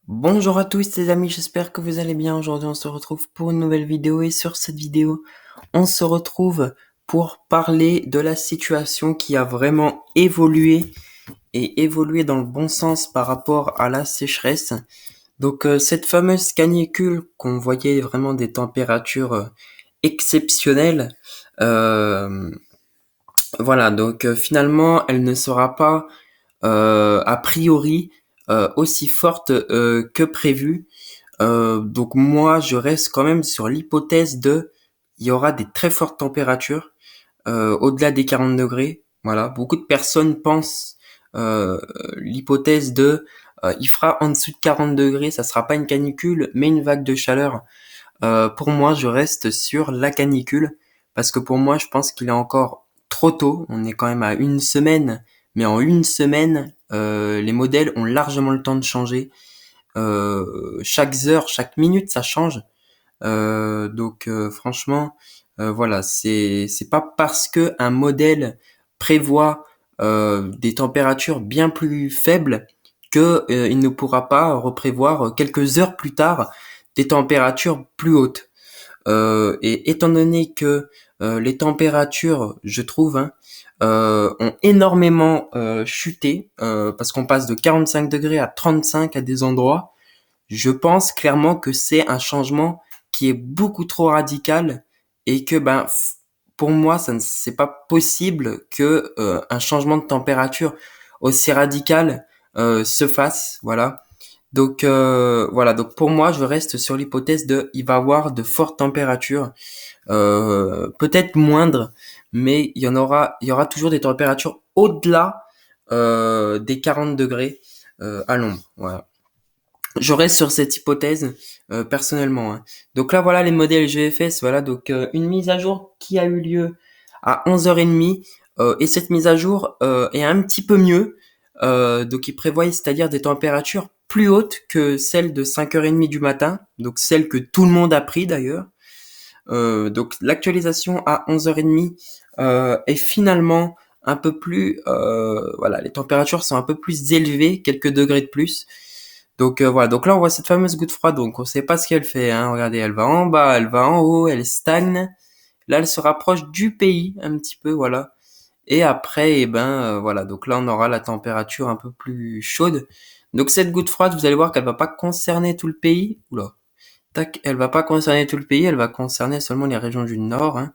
Bonjour à tous les amis, j'espère que vous allez bien. Aujourd'hui on se retrouve pour une nouvelle vidéo et sur cette vidéo on se retrouve pour parler de la situation qui a vraiment évolué et évolué dans le bon sens par rapport à la sécheresse. Donc cette fameuse canicule qu'on voyait vraiment des températures exceptionnelles, euh, voilà donc finalement elle ne sera pas a priori aussi forte que prévu. Donc moi, je reste quand même sur l'hypothèse il y aura des très fortes températures au-delà des 40 degrés. Voilà, beaucoup de personnes pensent euh, l'hypothèse il fera en dessous de 40 degrés, ça sera pas une canicule, mais une vague de chaleur. Pour moi, je reste sur la canicule parce que pour moi, je pense qu'il est encore trop tôt. On est quand même à une semaine, mais en une semaine, les modèles ont largement le temps de changer. Chaque heure, chaque minute, ça change. Donc franchement, voilà, c'est pas parce que un modèle prévoit des températures bien plus faibles que il ne pourra pas reprévoir quelques heures plus tard des températures plus hautes. Et étant donné que les températures, je trouve, ont énormément chuté, parce qu'on passe de 45 degrés à 35 à des endroits, je pense clairement que c'est un changement qui est beaucoup trop radical et que pour moi ça ne c'est pas possible que un changement de température aussi radical se fasse, voilà. Donc voilà, donc pour moi je reste sur l'hypothèse il va y avoir de fortes températures, peut-être moindres, mais il y aura toujours des températures au-delà des 40 degrés à l'ombre, voilà. Je reste sur cette hypothèse personnellement, hein. Donc là voilà les modèles GFS, voilà donc une mise à jour qui a eu lieu à 11h30 et cette mise à jour est un petit peu mieux. Donc il prévoit c'est-à-dire des températures plus hautes que celles de 5h30 du matin, donc celles que tout le monde a pris d'ailleurs. Donc l'actualisation à 11h30 est finalement un peu plus voilà, les températures sont un peu plus élevées, quelques degrés de plus. Donc voilà, donc là on voit cette fameuse goutte froide, donc on sait pas ce qu'elle fait, hein. Regardez, elle va en bas, elle va en haut, elle stagne. Là elle se rapproche du pays un petit peu, voilà. Et après, voilà, donc là on aura la température un peu plus chaude. Donc cette goutte froide, vous allez voir qu'elle va pas concerner tout le pays. Oula. Tac, elle va pas concerner tout le pays, elle va concerner seulement les régions du nord, hein.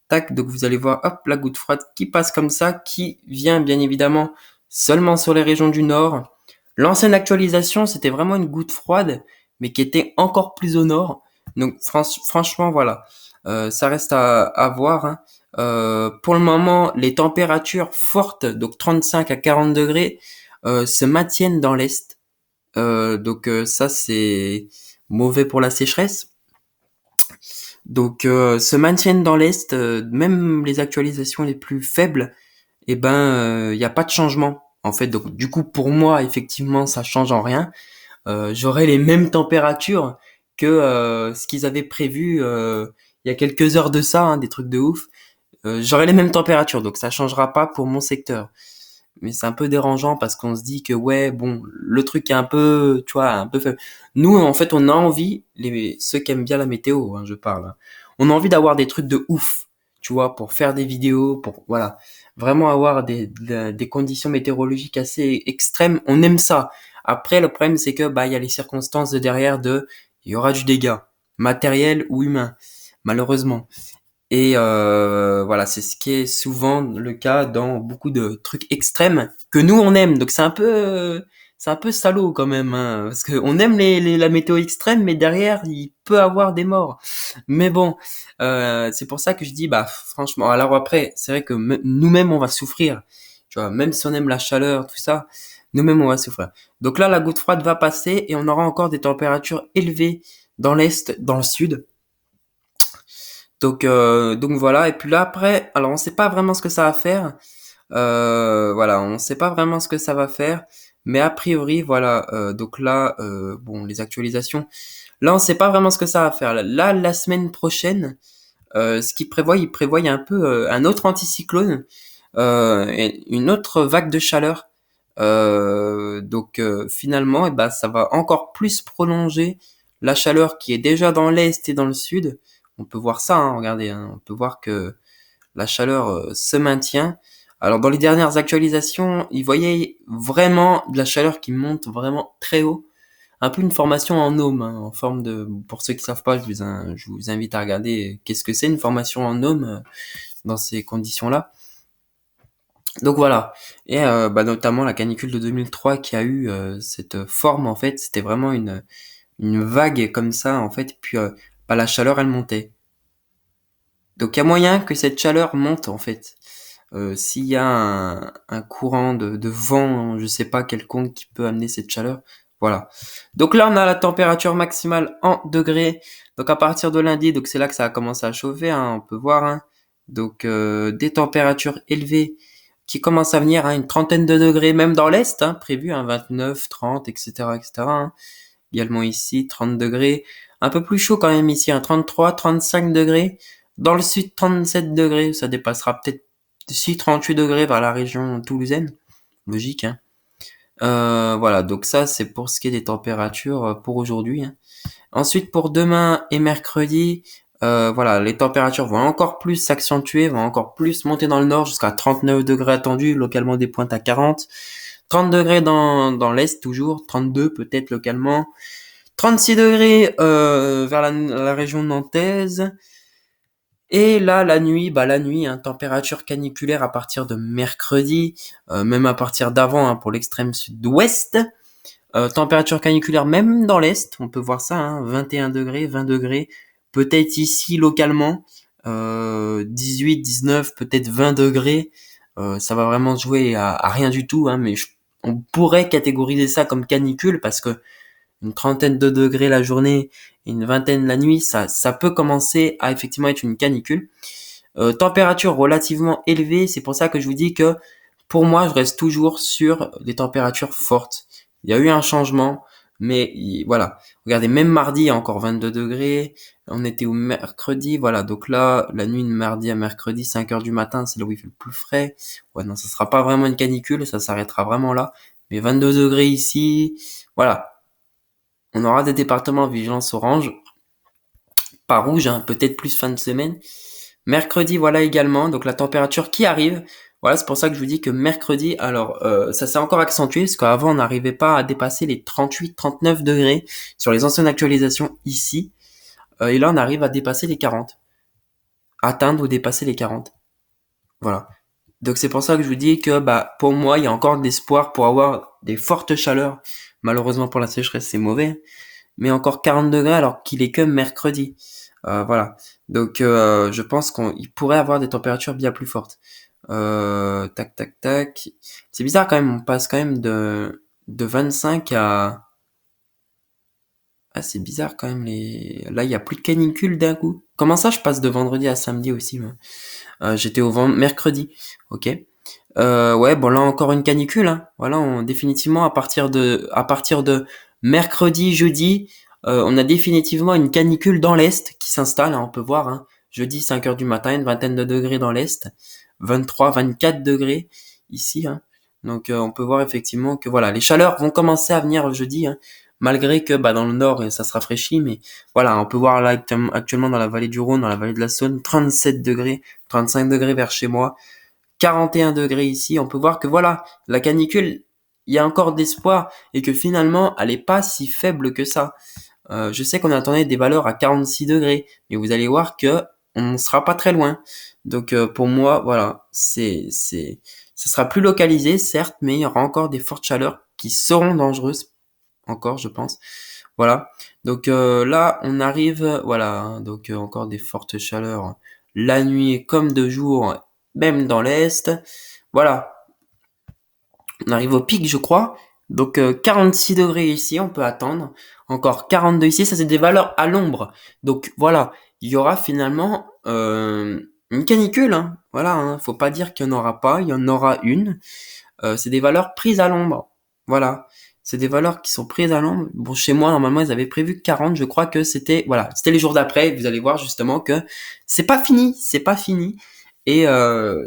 Tac, donc vous allez voir, hop, la goutte froide qui passe comme ça, qui vient bien évidemment seulement sur les régions du nord. L'ancienne actualisation, c'était vraiment une goutte froide, mais qui était encore plus au nord. Donc franchement, voilà, ça reste à voir, hein. Pour le moment, les températures fortes, donc 35 à 40 degrés, se maintiennent dans l'est. Donc ça, c'est mauvais pour la sécheresse. Donc se maintiennent dans l'est, même les actualisations les plus faibles, il n'y a pas de changement. En fait, donc du coup pour moi effectivement ça change en rien. J'aurai les mêmes températures que ce qu'ils avaient prévu il y a quelques heures de ça, hein, des trucs de ouf. J'aurai les mêmes températures, donc ça changera pas pour mon secteur. Mais c'est un peu dérangeant parce qu'on se dit que ouais, bon, le truc est un peu, tu vois, un peu faible. Nous, en fait, on a envie, ceux qui aiment bien la météo, hein, je parle, hein, on a envie d'avoir des trucs de ouf, tu vois, pour faire des vidéos, pour, voilà, vraiment avoir des conditions météorologiques assez extrêmes. On aime ça. Après, le problème, c'est que, il y a les circonstances de derrière il y aura du dégât, matériel ou humain, malheureusement. Et voilà, c'est ce qui est souvent le cas dans beaucoup de trucs extrêmes que nous on aime. Donc c'est un peu salaud quand même, hein, parce que on aime la météo extrême, mais derrière il peut avoir des morts. Mais bon, c'est pour ça que je dis bah franchement. Alors après, c'est vrai que nous-mêmes on va souffrir. Tu vois, même si on aime la chaleur, tout ça, nous-mêmes on va souffrir. Donc là, la goutte froide va passer et on aura encore des températures élevées dans l'est, dans le sud. Donc voilà. Et puis là après, alors on sait pas vraiment ce que ça va faire. Voilà, on sait pas vraiment ce que ça va faire, mais a priori voilà. Donc là, bon, les actualisations. Là, on sait pas vraiment ce que ça va faire. Là, la semaine prochaine, ce qu'il prévoit, il prévoit un peu un autre anticyclone, et une autre vague de chaleur Finalement, ça va encore plus prolonger la chaleur qui est déjà dans l'est et dans le sud. On peut voir ça, hein, regardez, hein, on peut voir que la chaleur se maintient. Alors dans les dernières actualisations, ils voyaient vraiment de la chaleur qui monte vraiment très haut. Un peu une formation en ohm, hein, en forme de... Pour ceux qui savent pas, je vous invite à regarder qu'est-ce que c'est une formation en ohm dans ces conditions-là. Donc voilà. Et notamment la canicule de 2003 qui a eu cette forme, en fait, c'était vraiment une vague comme ça, en fait, puis la chaleur, elle montait. Donc il y a moyen que cette chaleur monte, en fait. S'il y a un courant de vent, je sais pas quelconque qui peut amener cette chaleur. Voilà. Donc là, on a la température maximale en degrés. Donc à partir de lundi, donc c'est là que ça a commencé à chauffer, hein, on peut voir. Hein. Donc des températures élevées qui commencent à venir, hein, une trentaine de degrés, même dans l'est, hein, prévu, hein, 29, 30, etc., etc. Hein. Également ici, 30 degrés. Un peu plus chaud quand même ici, hein, 33, 35 degrés. Dans le sud, 37 degrés. Ça dépassera peut-être si 38 degrés vers la région toulousaine. Logique, hein. Voilà, donc ça c'est pour ce qui est des températures pour aujourd'hui. Hein. Ensuite pour demain et mercredi, voilà, les températures vont encore plus s'accentuer, vont encore plus monter dans le nord jusqu'à 39 degrés attendus, localement des pointes à 40. 30 degrés dans l'est toujours, 32 peut-être localement. 36 degrés vers la région nantaise. Et là, la nuit, hein, température caniculaire à partir de mercredi, même à partir d'avant hein, pour l'extrême sud-ouest. Température caniculaire même dans l'est, on peut voir ça, hein, 21 degrés, 20 degrés. Peut-être ici localement, 18, 19, peut-être 20 degrés. Ça va vraiment se jouer à rien du tout, hein, mais on pourrait catégoriser ça comme canicule parce que une trentaine de degrés la journée et une vingtaine la nuit, ça peut commencer à effectivement être une canicule. Température relativement élevée, c'est pour ça que je vous dis que pour moi, je reste toujours sur des températures fortes. Il y a eu un changement, mais voilà. Regardez, même mardi, il y a encore 22 degrés. On était au mercredi, voilà. Donc là, la nuit de mardi à mercredi, 5 heures du matin, c'est là où il fait le plus frais. Ouais, non, ça sera pas vraiment une canicule, ça s'arrêtera vraiment là. Mais 22 degrés ici, voilà. On aura des départements vigilance orange, pas rouge, hein, peut-être plus fin de semaine. Mercredi, voilà également, donc la température qui arrive. Voilà, c'est pour ça que je vous dis que mercredi, alors ça s'est encore accentué, parce qu'avant on n'arrivait pas à dépasser les 38-39 degrés sur les anciennes actualisations ici. Et là on arrive à dépasser les 40. Atteindre ou dépasser les 40. Voilà. Donc c'est pour ça que je vous dis que pour moi il y a encore de l'espoir pour avoir des fortes chaleurs. Malheureusement pour la sécheresse c'est mauvais. Mais encore 40 degrés alors qu'il est que mercredi. Voilà. Donc je pense qu'il pourrait avoir des températures bien plus fortes. Tac tac tac. C'est bizarre quand même, on passe quand même de 25 à... Ah c'est bizarre quand même les... Là il y a plus de canicule d'un coup. Comment ça je passe de vendredi à samedi aussi moi J'étais mercredi. Ok. Ouais, bon là encore une canicule. Hein. Voilà, définitivement à partir de mercredi, jeudi, on a définitivement une canicule dans l'est qui s'installe. Hein, on peut voir. Hein. Jeudi 5 heures du matin, une vingtaine de degrés dans l'est, 23, 24 degrés ici. Hein. Donc on peut voir effectivement que voilà, les chaleurs vont commencer à venir jeudi. Hein, malgré que dans le nord ça se rafraîchit, mais voilà, on peut voir là actuellement dans la vallée du Rhône, dans la vallée de la Saône, 37 degrés, 35 degrés vers chez moi. 41 degrés ici, on peut voir que voilà, la canicule, il y a encore d'espoir et que finalement, elle est pas si faible que ça. Je sais qu'on attendait des valeurs à 46 degrés, mais vous allez voir que on ne sera pas très loin. Donc pour moi, voilà, ça sera plus localisé, certes, mais il y aura encore des fortes chaleurs qui seront dangereuses, encore, je pense. Voilà. Donc là, on arrive, voilà, hein, donc encore des fortes chaleurs la nuit comme de jour, même dans l'est. Voilà, on arrive au pic, je crois. Donc 46 degrés ici, on peut attendre. Encore 42 ici, ça c'est des valeurs à l'ombre. Donc voilà, il y aura finalement une canicule. Hein. Voilà, hein. Faut pas dire qu'il n'y en aura pas, il y en aura une. C'est des valeurs prises à l'ombre. Voilà. C'est des valeurs qui sont prises à l'ombre. Bon, chez moi, normalement, ils avaient prévu 40. Je crois que c'était, voilà, c'était les jours d'après. Vous allez voir justement que c'est pas fini, c'est pas fini. Et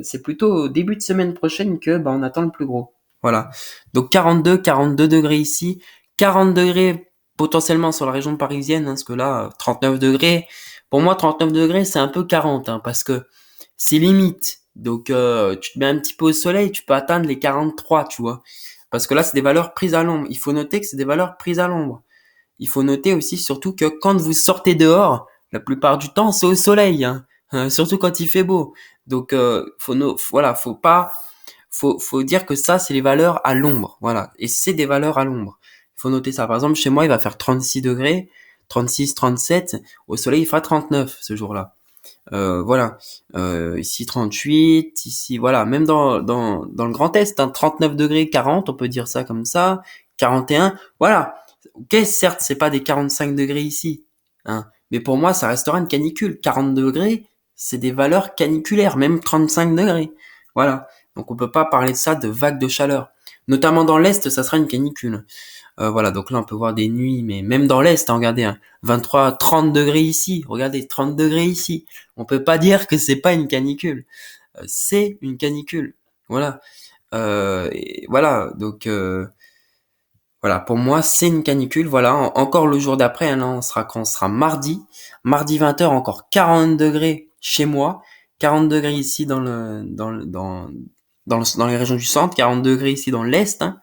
c'est plutôt au début de semaine prochaine que on attend le plus gros. Voilà. Donc 42 degrés ici, 40 degrés potentiellement sur la région parisienne, hein, parce que là, 39 degrés, pour moi 39 degrés c'est un peu 40, hein, parce que c'est limite. Donc tu te mets un petit peu au soleil, tu peux atteindre les 43, tu vois. Parce que là, c'est des valeurs prises à l'ombre. Il faut noter que c'est des valeurs prises à l'ombre. Il faut noter aussi surtout que quand vous sortez dehors, la plupart du temps, c'est au soleil, hein. Surtout quand il fait beau. Donc voilà, faut dire que ça, c'est les valeurs à l'ombre. Voilà. Et c'est des valeurs à l'ombre. Il faut noter ça. Par exemple, chez moi, il va faire 36 degrés, 36, 37. Au soleil, il fera 39 ce jour-là. Voilà. Ici 38, ici, voilà. Même dans le Grand Est, hein, 39 degrés, 40, on peut dire ça comme ça. 41, voilà. Ok, certes, c'est pas des 45 degrés ici, hein. Mais pour moi, ça restera une canicule. 40 degrés, c'est des valeurs caniculaires, même 35 degrés. Voilà. Donc on peut pas parler de ça de vague de chaleur. Notamment dans l'Est, ça sera une canicule. Voilà, donc là on peut voir des nuits, mais même dans l'Est, hein, regardez, hein, 23, 30 degrés ici, regardez, 30 degrés ici. On peut pas dire que c'est pas une canicule. C'est une canicule. Voilà. Et voilà, donc voilà, pour moi c'est une canicule. Voilà, encore le jour d'après, hein, là on sera quand on sera mardi. Mardi 20h, encore 40 degrés chez moi. 40 degrés ici dans les régions du centre, 40 degrés ici dans l'Est, hein.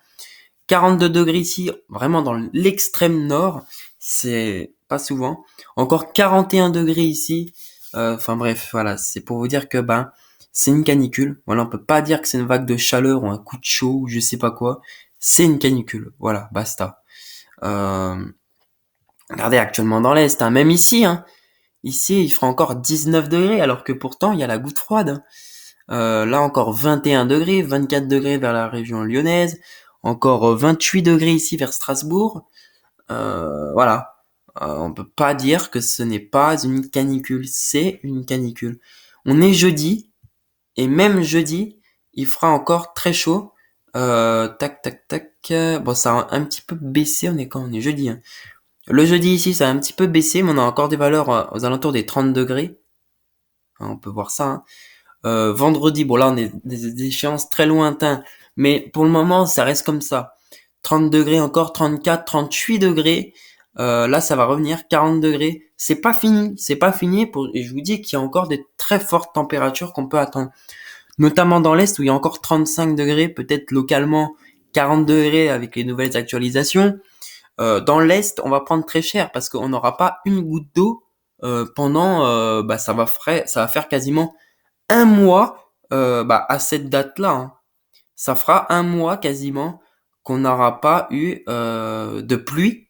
42 degrés ici, vraiment dans l'extrême nord, c'est pas souvent. Encore 41 degrés ici. Enfin bref, voilà, c'est pour vous dire que ben c'est une canicule. Voilà, on peut pas dire que c'est une vague de chaleur ou un coup de chaud ou je sais pas quoi. C'est une canicule. Voilà, basta. Euh, regardez actuellement dans l'est, hein, même ici, hein. Ici, il fera encore 19 degrés alors que pourtant il y a la goutte froide, hein. Là encore 21 degrés, 24 degrés vers la région lyonnaise, encore 28 degrés ici vers Strasbourg. Voilà. On peut pas dire que ce n'est pas une canicule, c'est une canicule. On est jeudi, et même jeudi, il fera encore très chaud. Tac, tac, tac. Bon, ça a un petit peu baissé, on est quand on est jeudi, hein. Le jeudi ici, ça a un petit peu baissé, mais on a encore des valeurs aux alentours des 30 degrés. Hein, on peut voir ça, hein. Vendredi, bon là on est des échéances très lointains, mais pour le moment ça reste comme ça. 30 degrés encore, 34, 38 degrés. Là ça va revenir, 40 degrés. C'est pas fini et je vous dis qu'il y a encore des très fortes températures qu'on peut attendre. Notamment dans l'Est où il y a encore 35 degrés, peut-être localement 40 degrés avec les nouvelles actualisations. Dans l'Est, on va prendre très cher parce qu'on n'aura pas une goutte d'eau pendant, bah ça va faire quasiment un mois bah, à cette date-là, hein. Ça fera un mois quasiment qu'on n'aura pas eu de pluie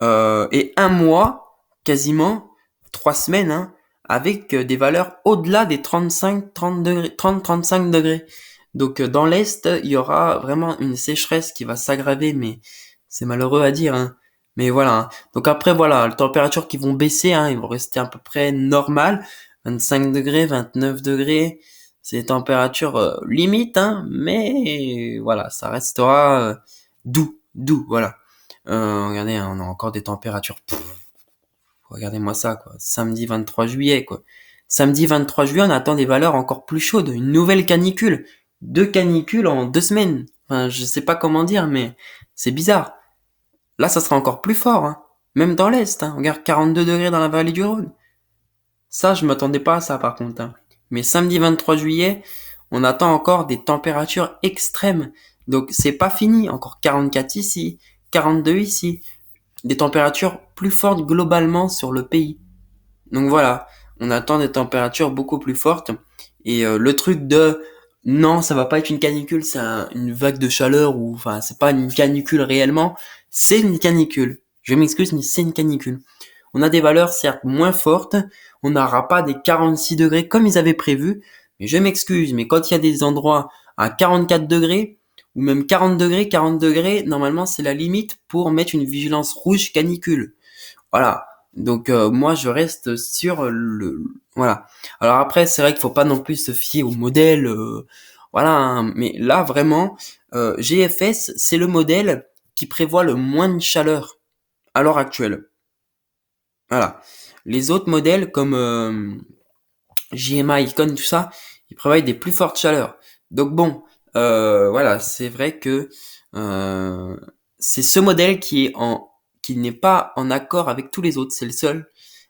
et un mois quasiment 3 semaines, hein, avec des valeurs au-delà des 35, 30 degrés, 30, 35 degrés. Donc dans l'est, il y aura vraiment une sécheresse qui va s'aggraver, mais c'est malheureux à dire, hein. Mais voilà, hein. Donc après voilà, les températures qui vont baisser, hein, ils vont rester à peu près normales, 25 degrés, 29 degrés. C'est des températures limites, hein, mais voilà, ça restera doux, voilà. Regardez, hein, on a encore des températures. Regardez-moi ça, quoi. Samedi 23 juillet, quoi. Samedi 23 juillet, on attend des valeurs encore plus chaudes. Une nouvelle canicule. 2 canicules en 2 semaines. Enfin, je sais pas comment dire, mais c'est bizarre. Là, ça sera encore plus fort, hein. Même dans l'Est, hein. Regarde, 42 degrés dans la vallée du Rhône. Ça, je m'attendais pas à ça, par contre, hein. Mais samedi 23 juillet, on attend encore des températures extrêmes. Donc, c'est pas fini. Encore 44 ici, 42 ici. Des températures plus fortes globalement sur le pays. Donc voilà, on attend des températures beaucoup plus fortes. Et le truc de non, ça va pas être une canicule, c'est une vague de chaleur ou enfin c'est pas une canicule réellement, c'est une canicule. Je m'excuse, mais c'est une canicule. On a des valeurs certes moins fortes, on n'aura pas des 46 degrés comme ils avaient prévu, mais je m'excuse, mais quand il y a des endroits à 44 degrés, ou même 40 degrés, normalement c'est la limite pour mettre une vigilance rouge canicule. Voilà. Donc moi je reste sur le voilà. Alors après c'est vrai qu'il faut pas non plus se fier au modèle voilà, hein. Mais là vraiment GFS c'est le modèle qui prévoit le moins de chaleur à l'heure actuelle. Voilà. Les autres modèles comme JMA, Icon, tout ça, ils prévoient des plus fortes chaleurs. Donc bon, Voilà, c'est vrai que euh, c'est ce modèle qui n'est pas en accord avec tous les autres, c'est le seul.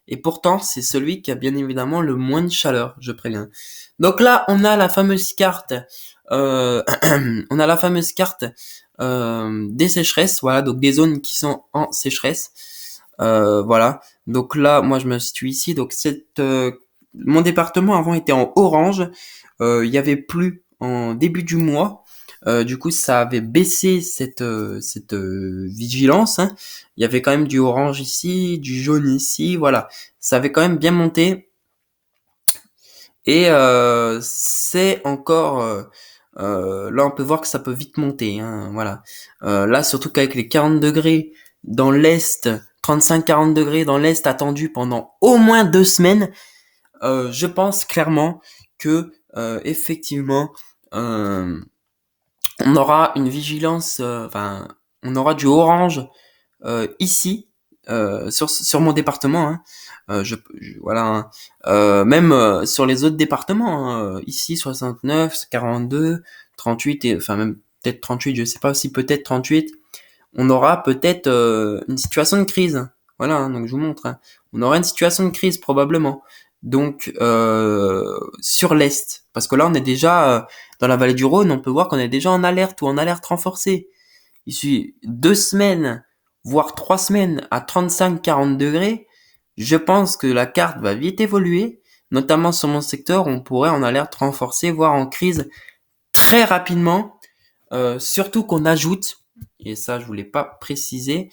Et pourtant, c'est celui qui a bien évidemment le moins de chaleur, je préviens. Donc là, on a la fameuse carte, euh, on a la fameuse carte des sécheresses, voilà, donc des zones qui sont en sécheresse. Voilà. Donc là, moi, je me situe ici. Donc mon département avant était en orange. Il y avait plu en début du mois. Du coup, ça avait baissé cette vigilance, hein. Il y avait quand même du orange ici, du jaune ici, voilà. Ça avait quand même bien monté. Et c'est encore... là, on peut voir que ça peut vite monter, hein, voilà. Là, surtout qu'avec les 40 degrés dans l'Est, 35-40 degrés dans l'Est attendus pendant au moins 2 semaines, je pense clairement que effectivement, euh, on aura une vigilance, enfin, on aura du orange ici sur mon département, hein. Voilà, hein. Même sur les autres départements, hein, ici 69, 42, 38 et enfin même peut-être 38, je sais pas si peut-être 38, on aura peut-être une situation de crise. Voilà, hein, donc je vous montre, hein. On aura une situation de crise probablement. Donc sur l'est, parce que là on est déjà dans la vallée du Rhône, on peut voir qu'on est déjà en alerte ou en alerte renforcée. Il suffit 2 semaines, voire 3 semaines à 35-40 degrés. Je pense que la carte va vite évoluer, notamment sur mon secteur, on pourrait en alerte renforcée, voire en crise très rapidement. Surtout qu'on ajoute, et ça je voulais pas préciser,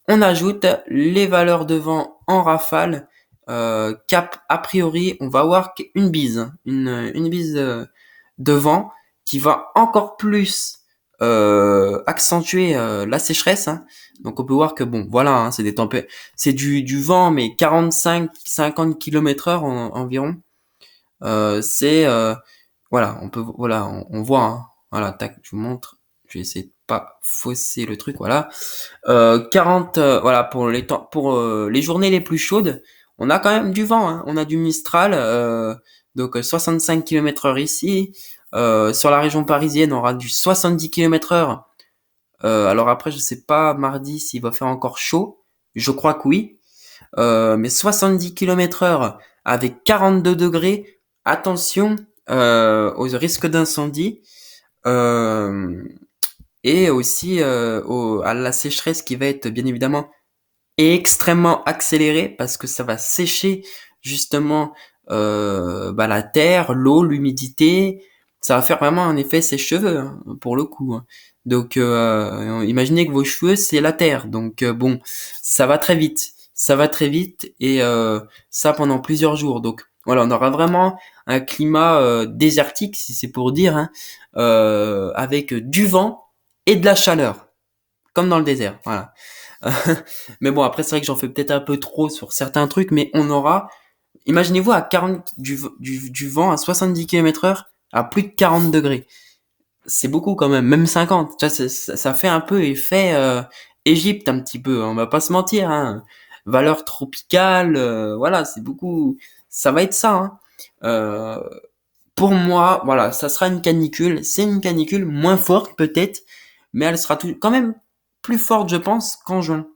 on ajoute les valeurs de vent en rafale. Cap a priori, on va avoir une bise, une bise de vent qui va encore plus accentuer la sécheresse, hein. Donc on peut voir que bon, voilà, hein, c'est du vent, mais 45-50 km/h environ. C'est voilà, voilà, on voit, hein. Voilà, tac, je vous montre. Je vais essayer de pas fausser le truc, voilà. 40, voilà, pour les temps, pour les journées les plus chaudes, on a quand même du vent, hein. On a du Mistral, donc 65 km/h ici. Sur la région parisienne, on aura du 70 km/h. Alors après, je sais pas mardi s'il va faire encore chaud. Je crois que oui. Mais 70 km/h avec 42 degrés. Attention aux risques d'incendie. Euh, et aussi à la sécheresse qui va être bien évidemment extrêmement accélérée parce que ça va sécher justement la terre, l'eau, l'humidité. Ça va faire vraiment un effet sèche-cheveux, hein, pour le coup, hein. Donc imaginez que vos cheveux c'est la terre. Donc bon, ça va très vite. Ça va très vite et ça pendant plusieurs jours. Donc voilà, on aura vraiment un climat désertique si c'est pour dire, hein, avec du vent et de la chaleur, comme dans le désert. Voilà. Mais bon, après, c'est vrai que j'en fais peut-être un peu trop sur certains trucs, mais on aura, imaginez-vous à 40, du vent à 70 km/h à plus de 40 degrés. C'est beaucoup quand même 50. Ça fait un peu effet Égypte un petit peu, hein, on va pas se mentir, hein. Valeur tropicale, voilà, c'est beaucoup, ça va être ça, hein. Euh, pour moi, voilà, ça sera une canicule. C'est une canicule moins forte peut-être, mais elle sera quand même plus forte, je pense, qu'en juin.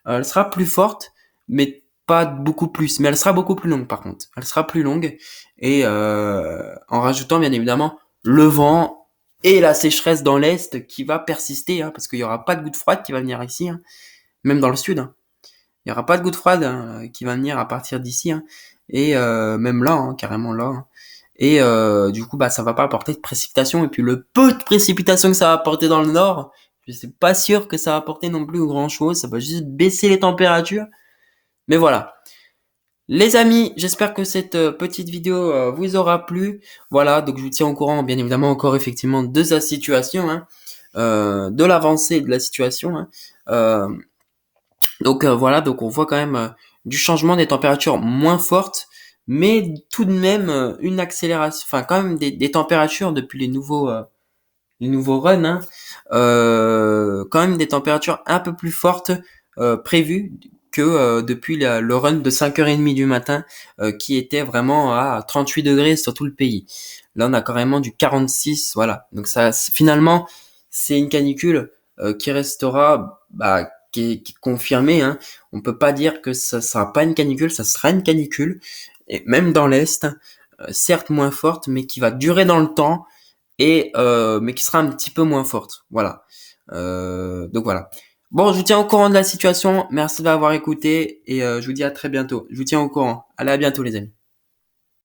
Elle sera plus forte, mais pas beaucoup plus. Mais elle sera beaucoup plus longue, par contre. Elle sera plus longue et en rajoutant bien évidemment le vent et la sécheresse dans l'est qui va persister, hein, parce qu'il y aura pas de goutte froide qui va venir ici, hein, même dans le sud, hein. Il y aura pas de goutte froide, hein, qui va venir à partir d'ici, hein, et même là, hein, carrément là, hein. Et du coup, bah, ça va pas apporter de précipitation. Et puis le peu de précipitation que ça va apporter dans le nord, je suis pas sûr que ça va apporter non plus grand chose. Ça va juste baisser les températures. Mais voilà. Les amis, j'espère que cette petite vidéo vous aura plu. Voilà, donc je vous tiens au courant, bien évidemment, encore effectivement de sa situation, hein, de l'avancée de la situation, hein. Euh, donc voilà, donc on voit quand même du changement des températures moins fortes, mais tout de même une accélération, enfin quand même des températures depuis les nouveaux runs, hein, quand même des températures un peu plus fortes prévues que depuis le run de 5h30 du matin qui était vraiment à 38 degrés sur tout le pays. Là, on a carrément du 46, voilà. Donc ça, finalement, c'est une canicule qui restera, qui est confirmée. Hein. On peut pas dire que ça sera pas une canicule, ça sera une canicule. Et même dans l'est, certes moins forte, mais qui va durer dans le temps et mais qui sera un petit peu moins forte. Voilà. Donc voilà. Bon, je vous tiens au courant de la situation. Merci d'avoir écouté et je vous dis à très bientôt. Je vous tiens au courant. Allez, à bientôt les amis.